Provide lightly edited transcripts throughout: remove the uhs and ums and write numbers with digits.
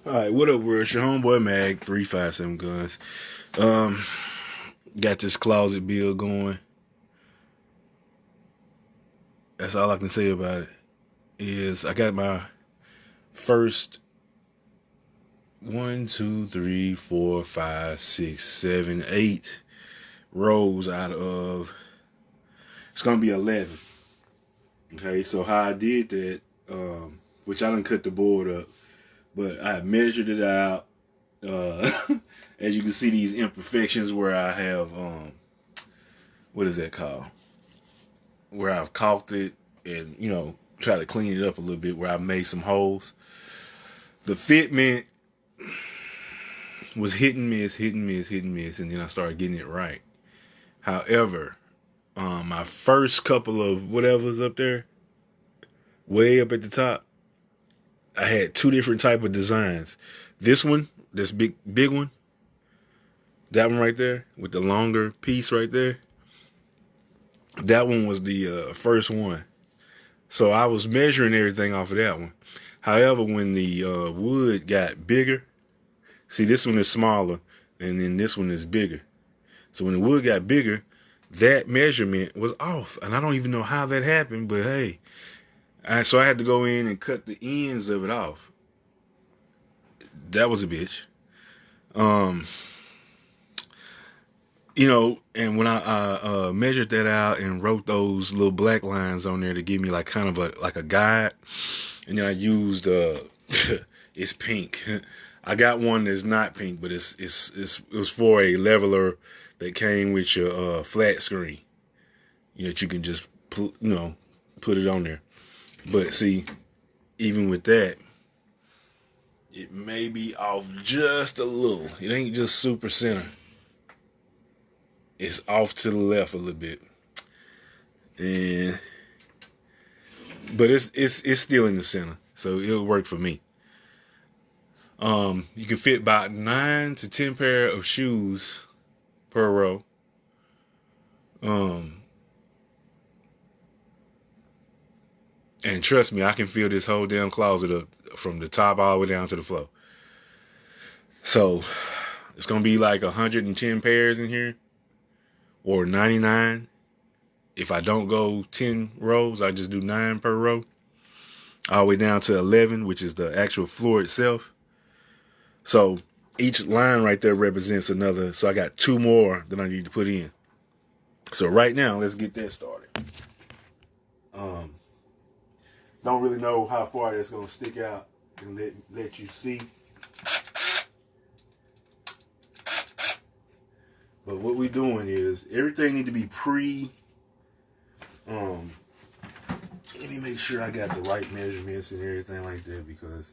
Alright, what up, world? It's your homeboy Mag, 357 Guns. Got this closet build going. That's all I can say about it. Is I got my first 1, 2, 3, 4, 5, 6, 7, 8 rows out of, it's gonna be 11. Okay, so how I did that, which I done cut the board up, but I measured it out. As you can see, these imperfections where I have, what is that called? Where I've caulked it and, try to clean it up a little bit, where I made some holes. The fitment was hit and miss, hit and miss, hit and miss, and then I started getting it right. However, my first couple of whatever's up there, way up at the top, I had two different type of designs. This one, this big one, that one right there with the longer piece right there, that one was the first one. So I was measuring everything off of that one. However, when the wood got bigger, see, this one is smaller and then this one is bigger. So when the wood got bigger, that measurement was off. And I don't even know how that happened, but hey. So I had to go in and cut the ends of it off. That was a bitch. And when I measured that out and wrote those little black lines on there to give me like kind of a guide, and then I used it's pink. I got one that's not pink, but it was for a leveler that came with your flat screen. That you can just put it on there. But see, even with that, it may be off just a little. It ain't just super center. It's off to the left a little bit, but it's still in the center, so it'll work for me. You can fit about 9 to 10 pair of shoes per row. And trust me, I can fill this whole damn closet up from the top all the way down to the floor. So it's gonna be like 110 pairs in here. Or 99. If I don't go 10 rows, I just do 9 per row. All the way down to 11, which is the actual floor itself. So each line right there represents another. So I got 2 more that I need to put in. So right now, let's get that started. Don't really know how far that's going to stick out and let you see. But what we're doing is everything need to be let me make sure I got the right measurements and everything like that, because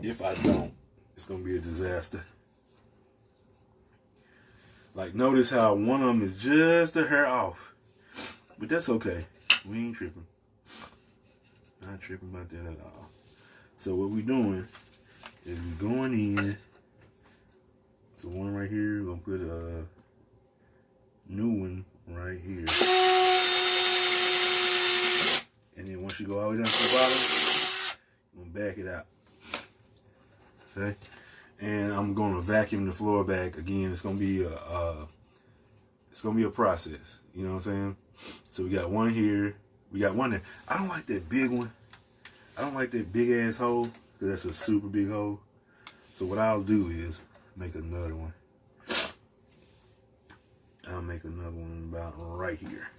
if I don't, it's gonna be a disaster. Like, notice how one of them is just a hair off, but that's okay. We ain't tripping. Not tripping about that at all. So what we're doing is we're going in. The one right here, we're gonna put a new one right here. And then once you go all the way down to the bottom, I'm gonna back it out. Okay? And I'm gonna vacuum the floor back. Again, it's gonna be a process. You know what I'm saying? So we got one here, we got one there. I don't like that big one. I don't like that big ass hole, because that's a super big hole. So what I'll do is make another one. I'll make another one about right here.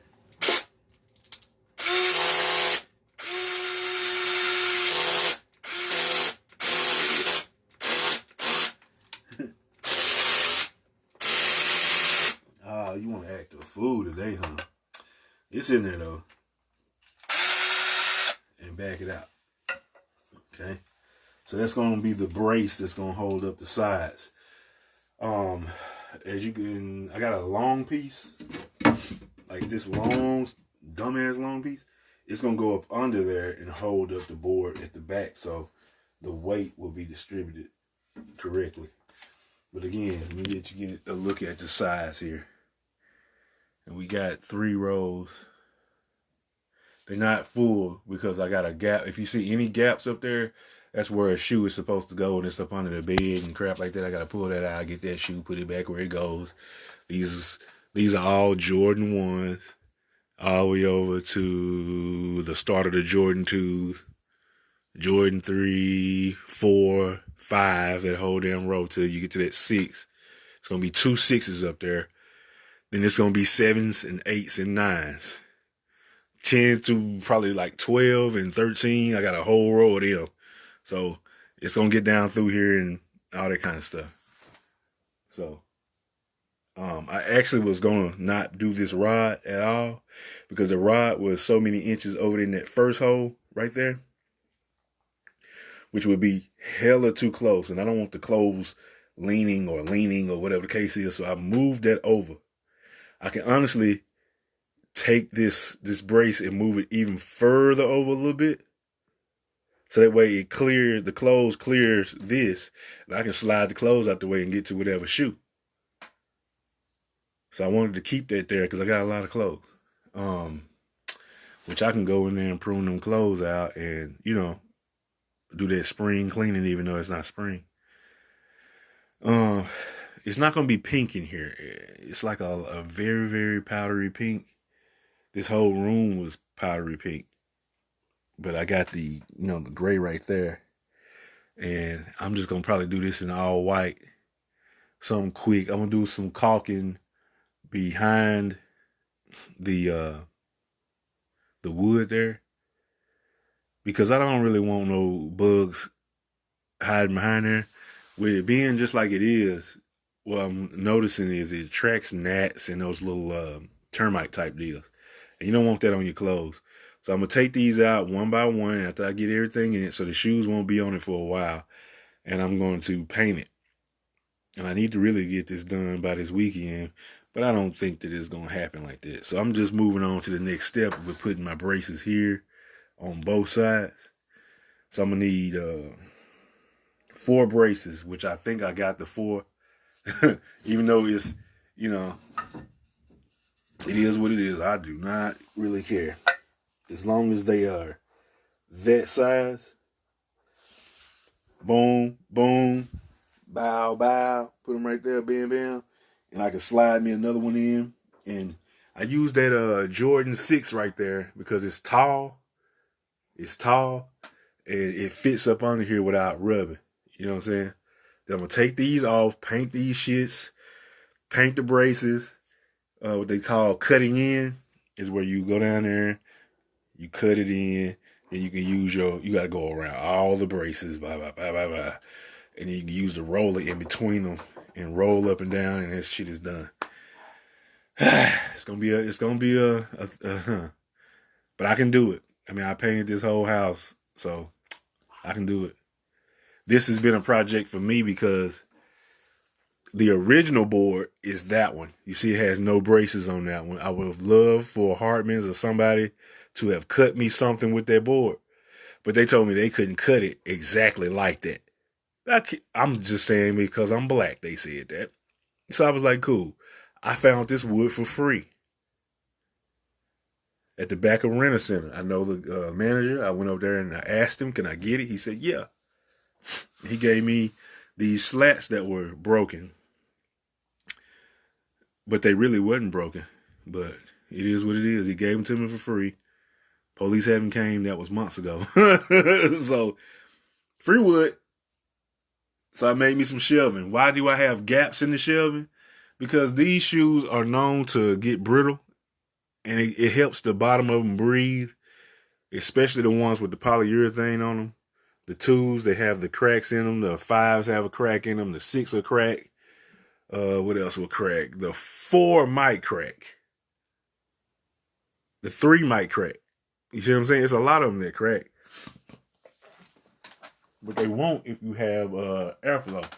Oh, you want to act a fool today, huh? It's in there though. And back it out. Okay. So that's going to be the brace that's going to hold up the sides. As you can, I got a long piece, like this long, dumbass long piece. It's going to go up under there and hold up the board at the back, so the weight will be distributed correctly. But again, let me get a look at the size here. And we got 3 rows. They're not full because I got a gap. If you see any gaps up there, That's where a shoe is supposed to go, and it's up under the bed and crap like that. I gotta pull that out, get that shoe, put it back where it goes. These are all Jordan 1s, all the way over to the start of the Jordan 2s, Jordan 3, 4, 5, that whole damn row till you get to that 6. It's gonna be 2 6s up there. Then it's gonna be 7s and 8s and 9s. 10 through probably like 12 and 13. I got a whole row of them. So it's gonna get down through here and all that kind of stuff. So I actually was gonna not do this rod at all because the rod was so many inches over in that first hole right there, which would be hella too close. And I don't want the clothes leaning or whatever the case is. So I moved that over. I can honestly take this brace and move it even further over a little bit. So that way the clothes clears this, and I can slide the clothes out the way and get to whatever shoe. So I wanted to keep that there because I got a lot of clothes. Which I can go in there and prune them clothes out and, do that spring cleaning even though it's not spring. It's not going to be pink in here. It's like a very, very powdery pink. This whole room was powdery pink. But I got the gray right there. And I'm just going to probably do this in all white. Something quick. I'm going to do some caulking behind the wood there. Because I don't really want no bugs hiding behind there. With it being just like it is, what I'm noticing is it attracts gnats and those little termite type deals. And you don't want that on your clothes. So I'm going to take these out one by one after I get everything in it so the shoes won't be on it for a while. And I'm going to paint it. And I need to really get this done by this weekend. But I don't think that it's going to happen like that. So I'm just moving on to the next step with putting my braces here on both sides. So I'm going to need 4 braces, which I think I got the 4. Even though it's, it is what it is. I do not really care. As long as they are that size. Boom, boom, bow, bow. Put them right there, bam, bam. And I can slide me another one in. And I use that Jordan 6 right there because it's tall. It's tall. And it fits up under here without rubbing. You know what I'm saying? Then I'm going to take these off, paint these shits, paint the braces. What they call cutting in is where you go down there, you cut it in, and you can use you got to go around all the braces, blah, blah, blah, blah, blah. And then you can use the roller in between them and roll up and down, and that shit is done. It's gonna be but I can do it. I mean, I painted this whole house, so I can do it. This has been a project for me because the original board is that one. You see, it has no braces on that one. I would have loved for Hartman's or somebody to have cut me something with that board. But they told me they couldn't cut it exactly like that. I'm just saying because I'm black, they said that. So I was like, cool. I found this wood for free at the back of Renter Center. I know the manager. I went over there and I asked him, can I get it? He said, yeah. He gave me these slats that were broken. But they really wasn't broken. But it is what it is. He gave them to me for free. Police haven't came. That was months ago. So, free wood. So I made me some shelving. Why do I have gaps in the shelving? Because these shoes are known to get brittle. And it helps the bottom of them breathe. Especially the ones with the polyurethane on them. The 2s, they have the cracks in them. The 5s have a crack in them. The 6 are crack. What else will crack? The 4 might crack. The 3 might crack. You see what I'm saying? There's a lot of them that crack. But they won't if you have airflow.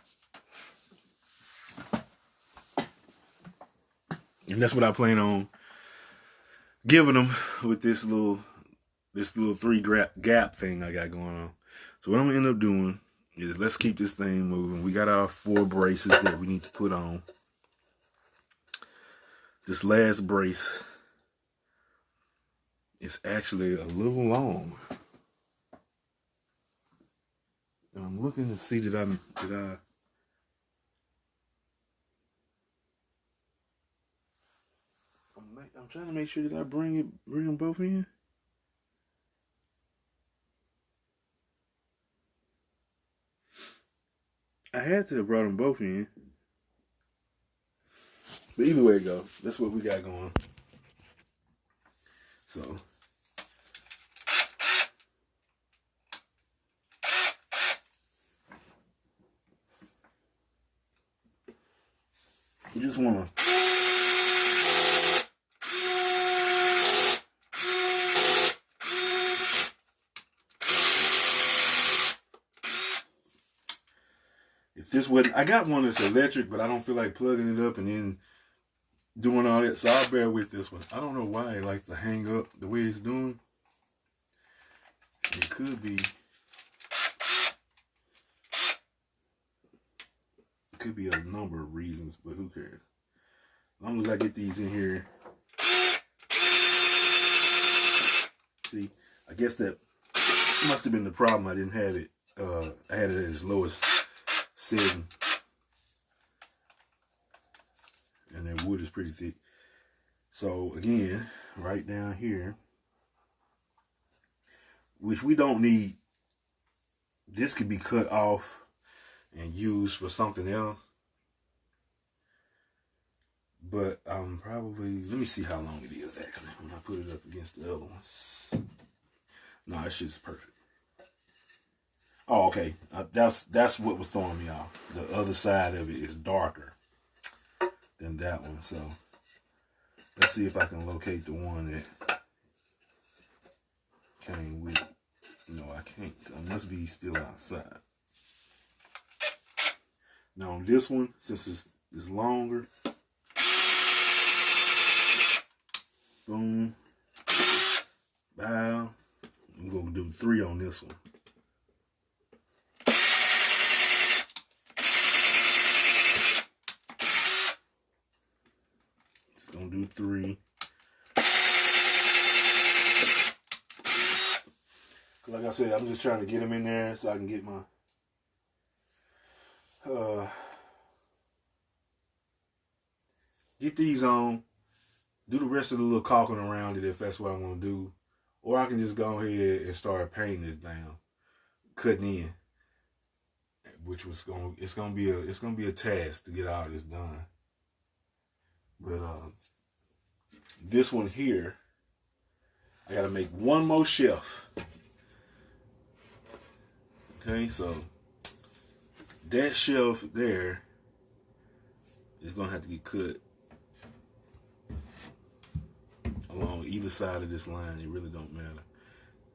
And that's what I plan on giving them with this little 3 gap thing I got going on. So what I'm going to end up doing is let's keep this thing moving. We got our 4 braces that we need to put on. This last brace is actually a little long. I'm looking to see I'm trying to make sure that I bring them both in. I had to have brought them both in. But either way it goes, that's what we got going. So you just want to if this wasn't, I got one that's electric, but I don't feel like plugging it up and then doing all that, so I'll bear with this one. I don't know why it likes to hang up the way it's doing. It could be a number of reasons, but who cares? As long as I get these in here. See, I guess that must have been the problem. I didn't have it. I had it at its lowest setting. And that wood is pretty thick. So again, right down here, which we don't need. This could be cut off and used for something else. But probably, let me see how long it is actually when I put it up against the other ones. No, that shit's perfect. Oh, okay. That's what was throwing me off. The other side of it is darker than that one. So let's see if I can locate the one that came with it. No, I can't. So it must be still outside. Now on this one, since it's longer, boom, bow. I'm gonna do 3 on this one. Just gonna do 3. Like I said, I'm just trying to get them in there so I can get my get these on, do the rest of the little caulking around it if that's what I want to do, or I can just go ahead and start painting it down, cutting in, which it's gonna be a task to get all this done. But this one here, I gotta make one more shelf. Okay, so that shelf there is gonna have to get cut along either side of this line. It really don't matter,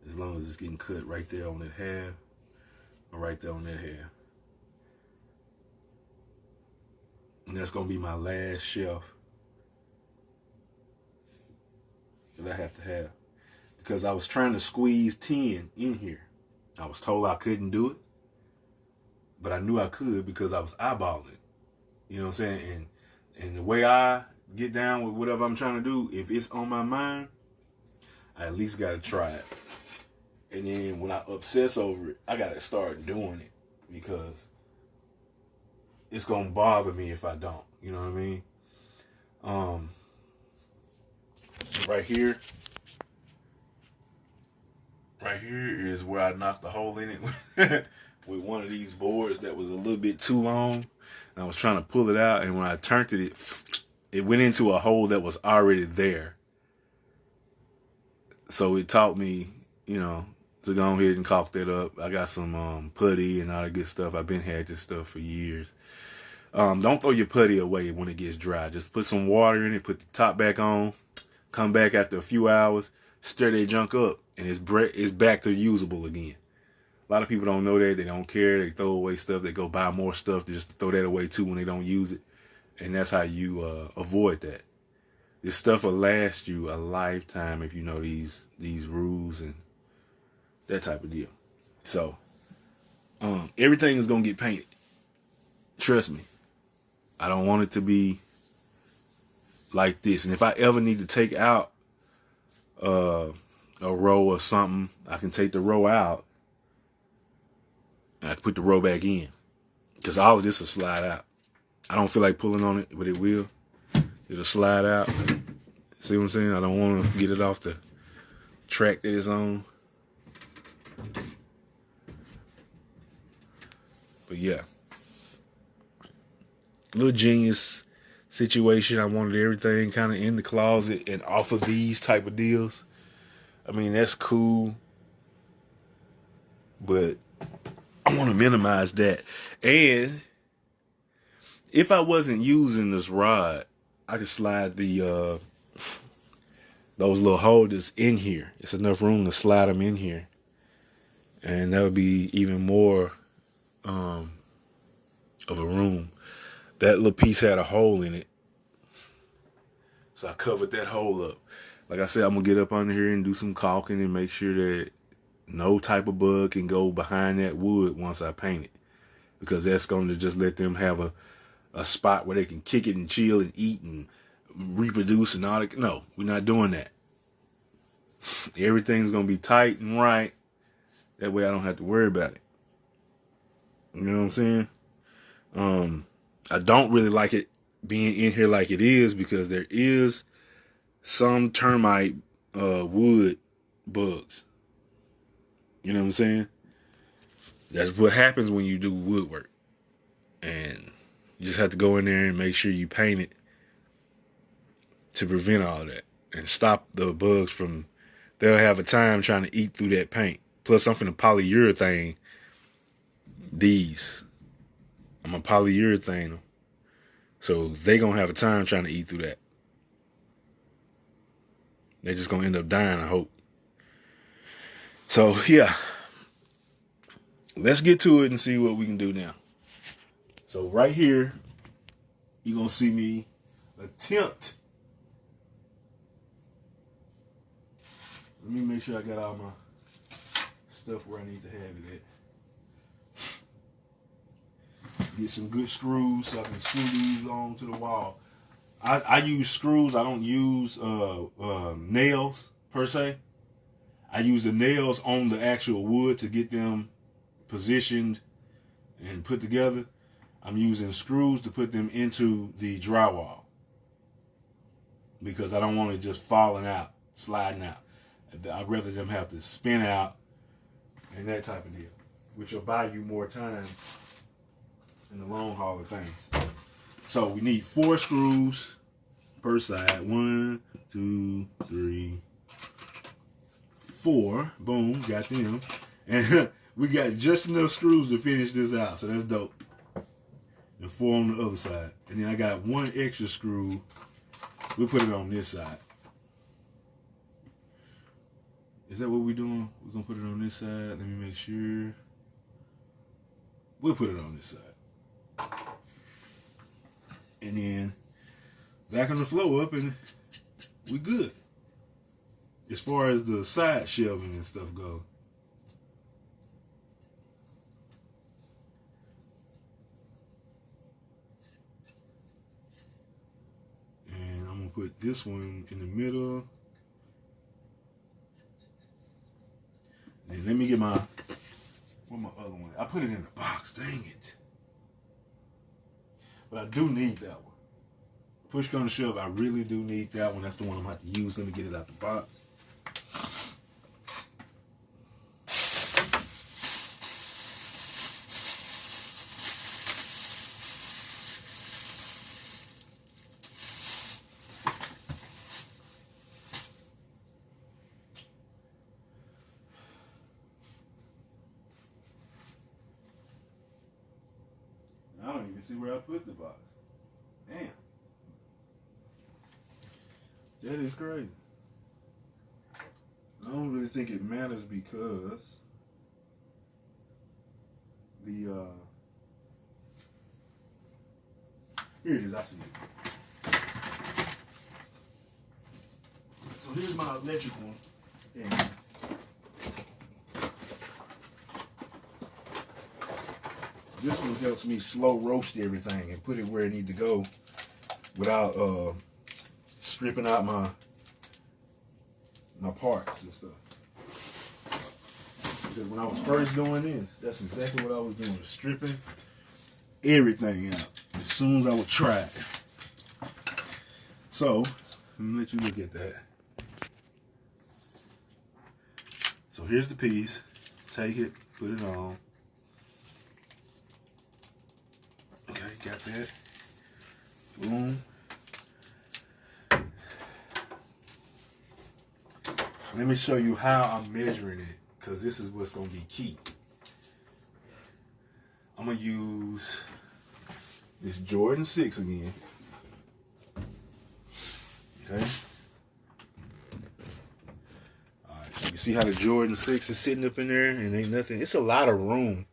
as long as it's getting cut right there on that half or right there on that half. And that's gonna be my last shelf that I have to have, because I was trying to squeeze 10 in here. I was told I couldn't do it, but I knew I could because I was eyeballing it. You know what I'm saying? And the way I get down with whatever I'm trying to do, if it's on my mind, I at least got to try it. And then when I obsess over it, I got to start doing it, because it's going to bother me if I don't. You know what I mean? Right here is where I knocked a hole in it with one of these boards that was a little bit too long. And I was trying to pull it out, and when I turned it went into a hole that was already there. So it taught me, to go ahead and caulk that up. I got some putty and all that good stuff. I've been had this stuff for years. Don't throw your putty away when it gets dry. Just put some water in it, put the top back on, come back after a few hours, stir that junk up, and it's back to usable again. A lot of people don't know that. They don't care. They throw away stuff. They go buy more stuff to just throw that away too when they don't use it. And that's how you avoid that. This stuff will last you a lifetime if you know these rules and that type of deal. So everything is gonna get painted. Trust me. I don't want it to be like this. And if I ever need to take out a row or something, I can take the row out I put the row back in because all of this will slide out. I don't feel like pulling on it, but it will. It'll slide out. See what I'm saying? I don't want to get it off the track that it's on. But yeah. Little genius situation. I wanted everything kind of in the closet and off of these type of deals. I mean, that's cool. But I want to minimize that. And if I wasn't using this rod, I could slide the those little holders in here. It's enough room to slide them in here. And that would be even more of a room. That little piece had a hole in it. So I covered that hole up. Like I said, I'm going to get up under here and do some caulking and make sure that no type of bug can go behind that wood once I paint it. Because that's going to just let them have a spot where they can kick it and chill and eat and reproduce and all that. No, we're not doing that. Everything's going to be tight and right. That way I don't have to worry about it. You know what I'm saying? I don't really like it being in here like it is because there is some termite wood bugs. You know what I'm saying? That's what happens when you do woodwork. And you just have to go in there and make sure you paint it to prevent all that and stop the bugs from, they'll have a time trying to eat through that paint. Plus, I'm finna polyurethane these. I'm gonna polyurethane them. So they gonna have a time trying to eat through that. They're just gonna end up dying, I hope. So, yeah. Let's get to it and see what we can do now. So right here, you're going to see me attempt. Let me make sure I got all my stuff where I need to have it at. Get some good screws so I can screw these on to the wall. I use screws. I don't use nails per se. I use the nails on the actual wood to get them positioned and put together. I'm using screws to put them into the drywall because I don't want it just falling out, sliding out. I'd rather them have to spin out and that type of deal, which will buy you more time in the long haul of things. So we need 4 screws per side. 1, 2, 3, 4. Boom, got them. And we got just enough screws to finish this out, so that's dope. And 4 on the other side. And then I got 1 extra screw. We'll put it on this side. Is that what we're doing? We're going to put it on this side. Let me make sure. We'll put it on this side. And then back on the floor up and we good. As far as the side shelving and stuff goes. Put this one in the middle. Then let me get my, where's my other one? I put it in the box, dang it. But I do need that one. Push come to shove, I really do need that one. That's the one I'm going to have to use. Let me get it out the box. I don't even see where I put the box. Damn. That is crazy. I don't really think it matters because the here it is, I see it. So here's my electric one. And this one helps me slow roast everything and put it where it needs to go without stripping out my parts and stuff. Because when I was first doing this, that's exactly what I was doing, stripping everything out as soon as I would try it. So, let me let you look at that. So here's the piece. Take it, put it on. Okay, got that. Boom. Let me show you how I'm measuring it, because this is what's going to be key. I'm going to use this Jordan 6 again. Okay. Alright, so you see how the Jordan 6 is sitting up in there and ain't nothing. It's a lot of room.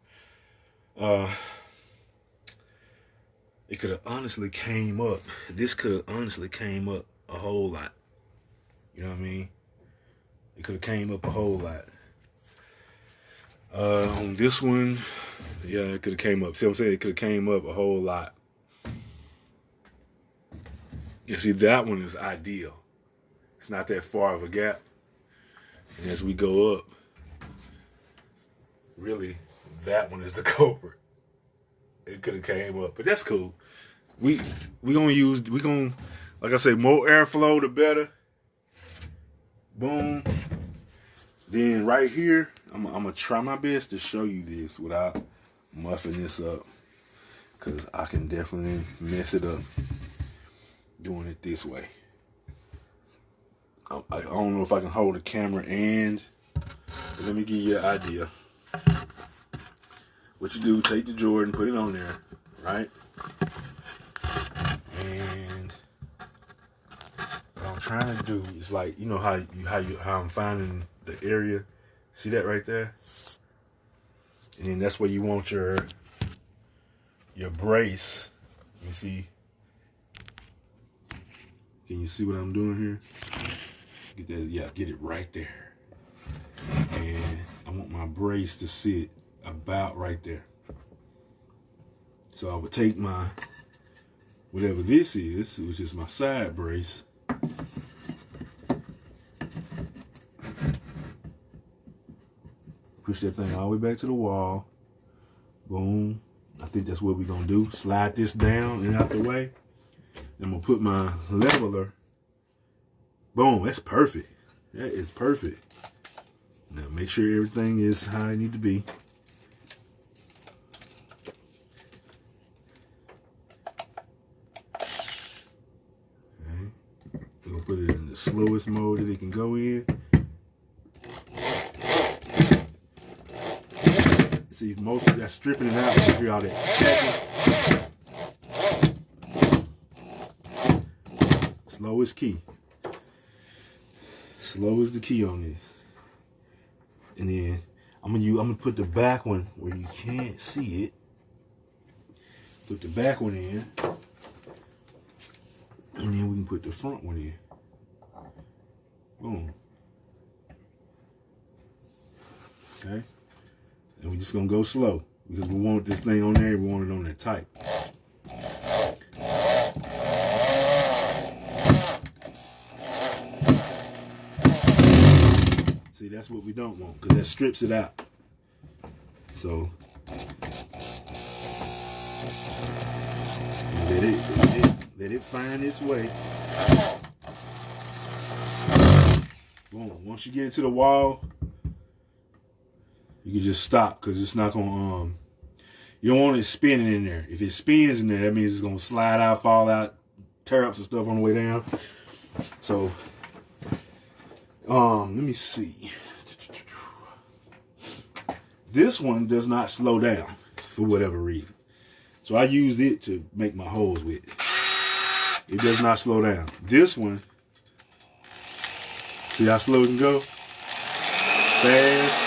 It could have honestly came up. This could have honestly came up a whole lot. You know what I mean? It could have came up a whole lot. On this one, yeah, it could have came up. See what I'm saying? It could have came up a whole lot. You see, that one is ideal. It's not that far of a gap. And as we go up, really, that one is the culprit. It could have came up, but that's cool. We gonna like I say, more airflow the better. Boom. Then right here, I'm gonna try my best to show you this without muffing this up, because I can definitely mess it up doing it this way. I don't know if I can hold the camera and, but let me give you an idea. What you do, take the Jordan, put it on there, right? And what I'm trying to do is, like, you know how I'm finding the area. See that right there? And then that's where you want your brace. Let me see. Can you see what I'm doing here? Get that, yeah, get it right there. And I want my brace to sit about right there. So I would take my, whatever this is, which is my side brace, push that thing all the way back to the wall. Boom. I think that's what we're gonna do. Slide this down and out the way. I'm gonna put my leveler. Boom, that's perfect. That is perfect. Now make sure everything is how it needs to be. Okay. I'm gonna put it in the slowest mode that it can go in. See, most of that stripping it out, you hear all that tapping. Slow is key. Slow is the key on this. And then I'm gonna put the back one where you can't see it. Put the back one in, and then we can put the front one in. Boom. Okay. And we're just gonna go slow because we want this thing on there. We want it on there tight. See, that's what we don't want, because that strips it out. So let it find its way. Boom. Once you get into the wall, you can just stop, because it's not gonna you don't want it spinning in there. If it spins in there, that means it's gonna slide out, fall out, tear up some stuff on the way down. So let me see. This one does not slow down for whatever reason. So I used it to make my holes with. It does not slow down. This one, see how slow it can go? Fast.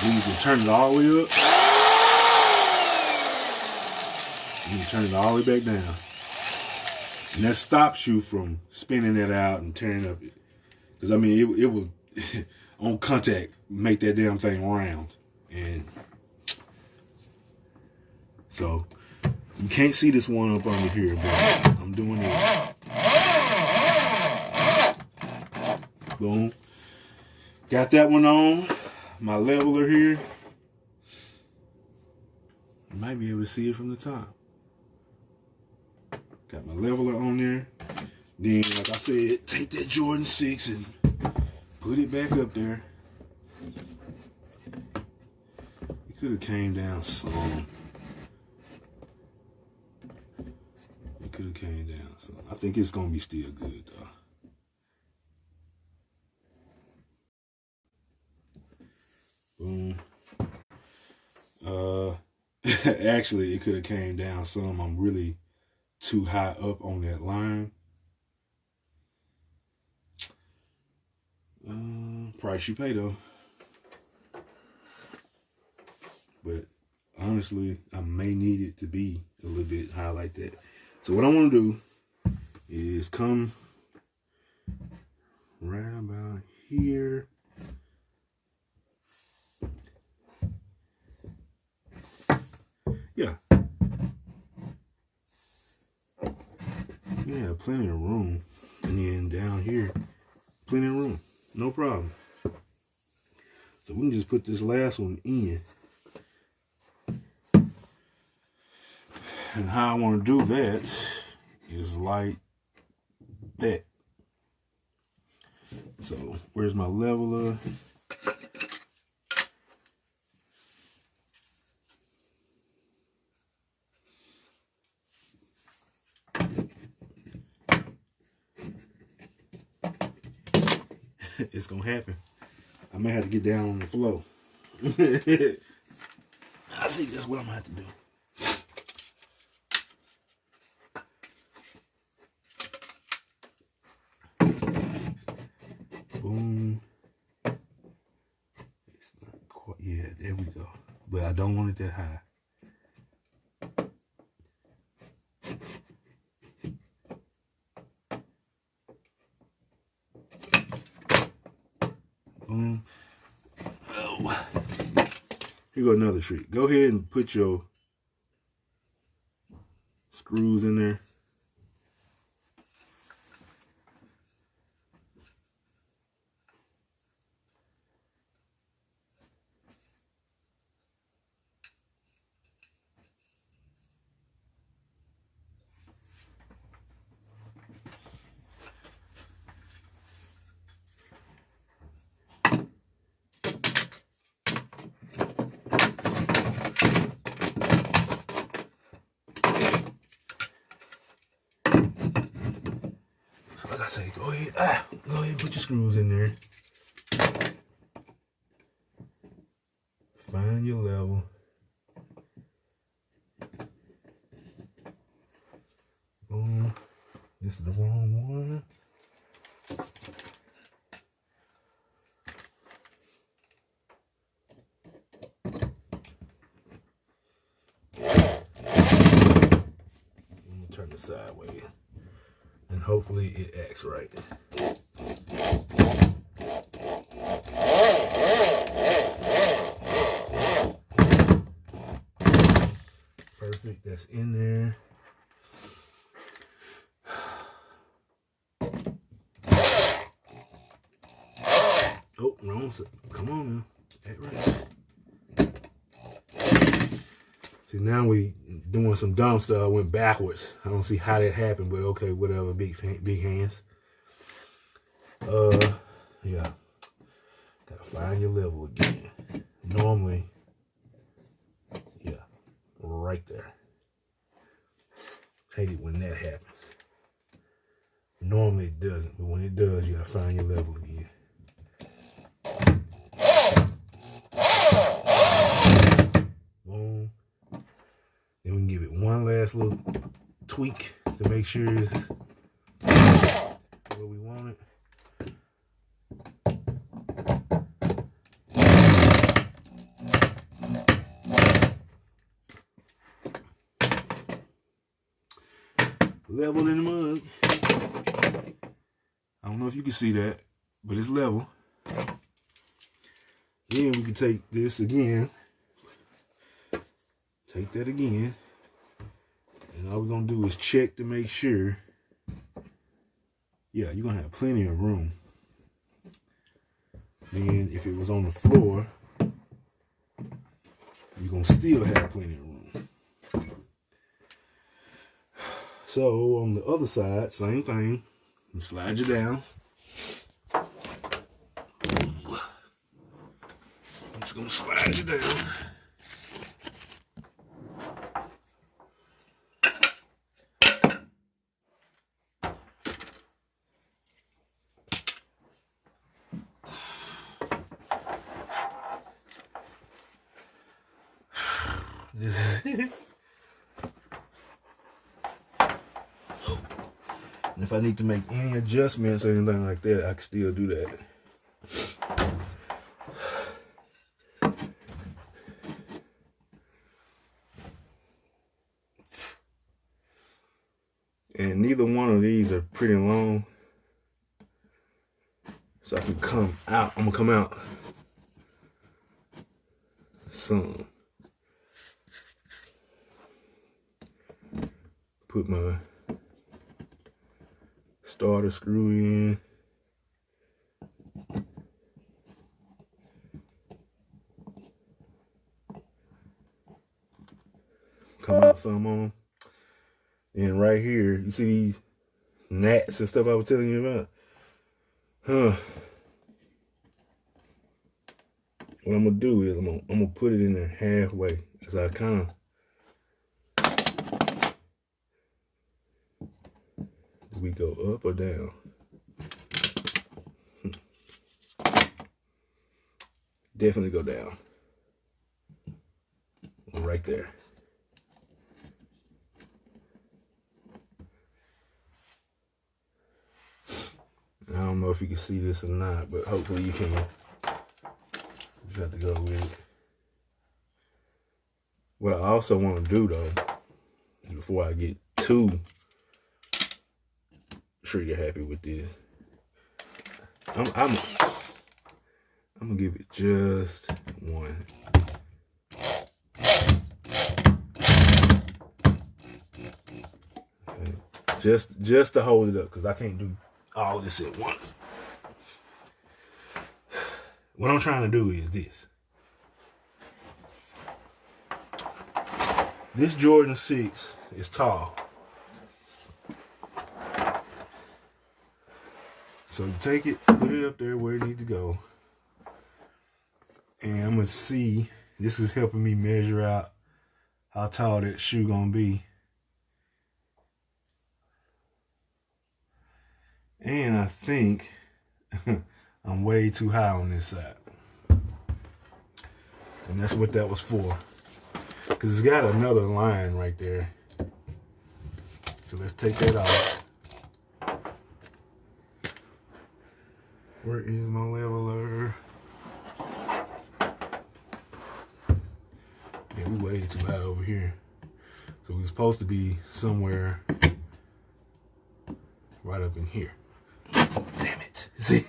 Then you can turn it all the way up. And you can turn it all the way back down. And that stops you from spinning that out and tearing up it. Because, I mean, it will, on contact, make that damn thing round. And so, you can't see this one up under here, but I'm doing it. Boom. Got that one on. My leveler here. You might be able to see it from the top. Got my leveler on there. Then, like I said, take that Jordan 6 and put it back up there. It could have came down some. It could have came down some. I think it's going to be still good, though. Boom. Actually, it could have came down some. I'm really too high up on that line. Price you pay, though. But honestly, I may need it to be a little bit high like that. So what I want to do is come right about here. Yeah. Yeah, plenty of room. And then down here, plenty of room. No problem. So we can just put this last one in. And how I want to do that is like that. So where's my leveler? It's gonna happen. I may have to get down on the floor. I think that's what I'm gonna have to do. Boom. It's not quite, yeah, there we go. But I don't want it that high. Boom. Oh. Here go another trick. Go ahead and put your screws in there. Like I say, go ahead and put your screws in there. Find your level. Boom. This is the wrong one. I'm gonna turn it sideways. And hopefully it acts right. Perfect, that's in there. Oh, wrong side. Come on now. Act right. See, now we doing some dumb stuff. I went backwards. I don't see how that happened, but okay, whatever. Big hands. Yeah. Gotta find your level again. Normally, yeah, right there. Hate it when that happens. Normally it doesn't, but when it does, you gotta find your level again. Boom. Then we can give it one last little tweak to make sure it's where we want it. Level in the mug. I don't know if you can see that, but it's level. Then we can take this again. Take that again. And all we're going to do is check to make sure. Yeah, you're going to have plenty of room. Then if it was on the floor, you're gonna still have plenty of room. So on the other side, same thing. You slide you down. I'm just gonna slide you down. This is and if I need to make any adjustments or anything like that, I can still do that. And neither one of these are pretty long. So I can come out. I'm gonna come out some. Put my starter screw in. Come out some on them. And right here, you see these gnats and stuff I was telling you about? What I'm gonna do is I'm gonna put it in there halfway, as I kind of. Do we go up or down? Definitely go down. Right there. I don't know if you can see this or not, but hopefully you can. You just have to go with it. What I also want to do though, before I get too trigger happy with this, I'm gonna give it just one. Okay. Just to hold it up, because I can't do all of this at once. What I'm trying to do is this. This Jordan 6 is tall. So you take it, put it up there where it needs to go. And I'm gonna see, this is helping me measure out how tall that shoe gonna be. And I think I'm way too high on this side. And that's what that was for. Because it's got another line right there. So let's take that off. Where is my leveler? Yeah, we way too high over here. So we're supposed to be somewhere right up in here. Damn it. See?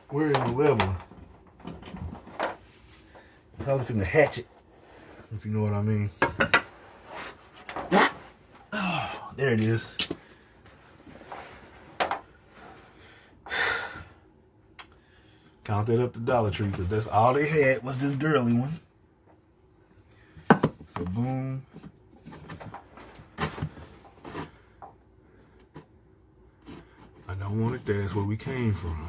Where is the leveler? Probably finna hatch it, if you know what I mean. Oh, there it is. Count that up to Dollar Tree, because that's all they had was this girly one. So boom. I don't want it there. That's where we came from.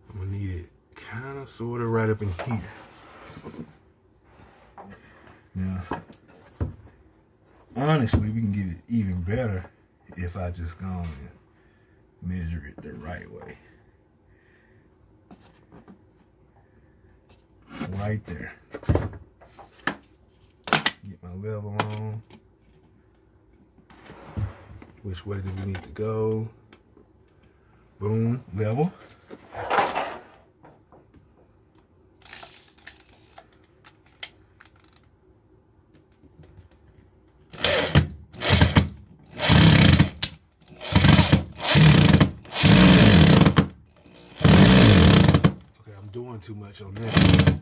I'm gonna need it kind of sort of right up in here. Now, honestly, we can get it even better if I just go and measure it the right way. Right there. Get my level on. Which way do we need to go? Boom, level. Doing too much on that.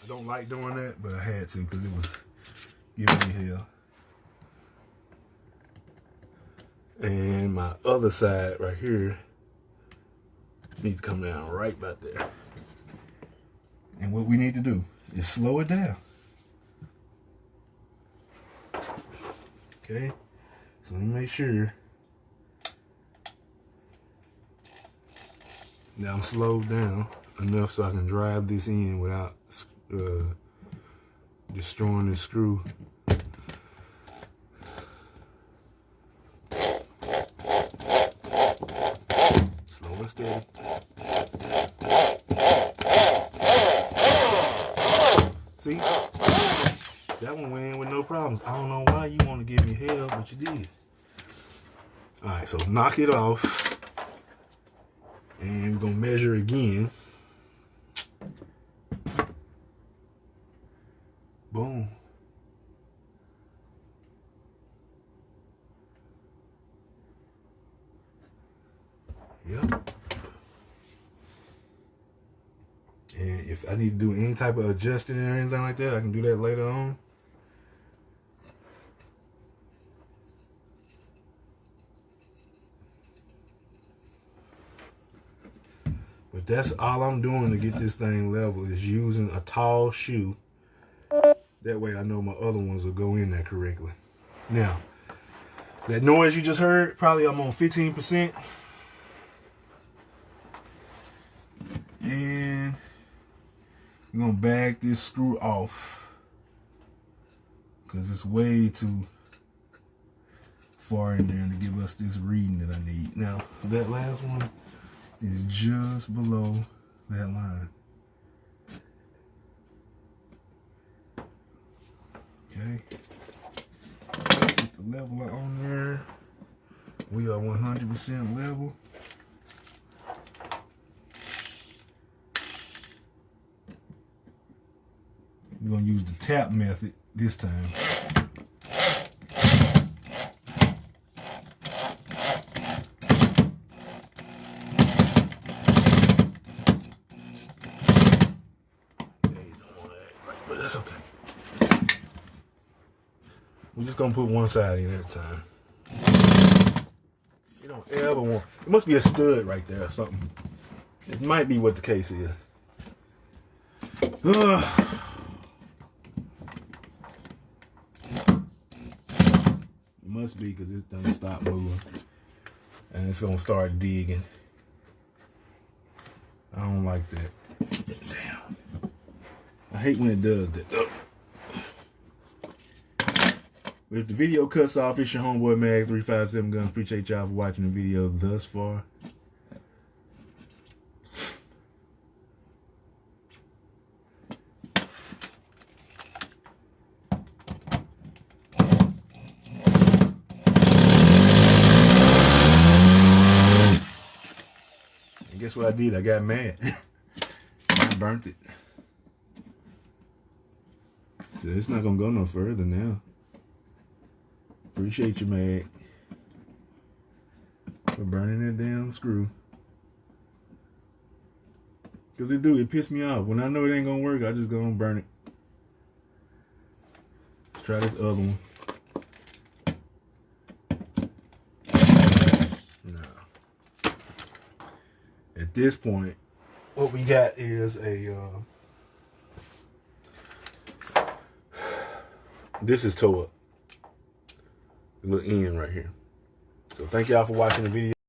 I don't like doing that, but I had to because it was giving me hell. And my other side right here needs to come down right about there. And what we need to do is slow it down. Okay, so let me make sure that I'm slowed down enough so I can drive this in without destroying the screw. Slow and steady. See? That one went in with no problems. I don't know why you want to give me hell, but you did. Alright, so knock it off. And we're going to measure again. Boom. Yep. And if I need to do any type of adjusting or anything like that, I can do that later on. But that's all I'm doing to get this thing level, is using a tall shoe. That way I know my other ones will go in there correctly. Now, that noise you just heard, probably I'm on 15%. And I'm gonna back this screw off because it's way too far in there to give us this reading that I need. Now, that last one is just below that line. Okay. Get the leveler on there. We are 100% level. We're going to use the tap method this time. But that's okay. We're just going to put one side in at a time. You don't ever want... It must be a stud right there or something. It might be what the case is. Must be, because it doesn't stop moving and it's gonna start digging. I don't like that. Damn, I hate when it does that. But if the video cuts off, it's your homeboy Mag 357 Guns. Appreciate y'all for watching the video thus far. Guess what I did? I got mad. I burnt it. So it's not gonna go no further now. Appreciate you, Mag, for burning that damn screw. Cause it piss me off. When I know it ain't gonna work, I just go and burn it. Let's try this other one. At this point, what we got is a, this is toe up. A little end right here. So thank y'all for watching the video.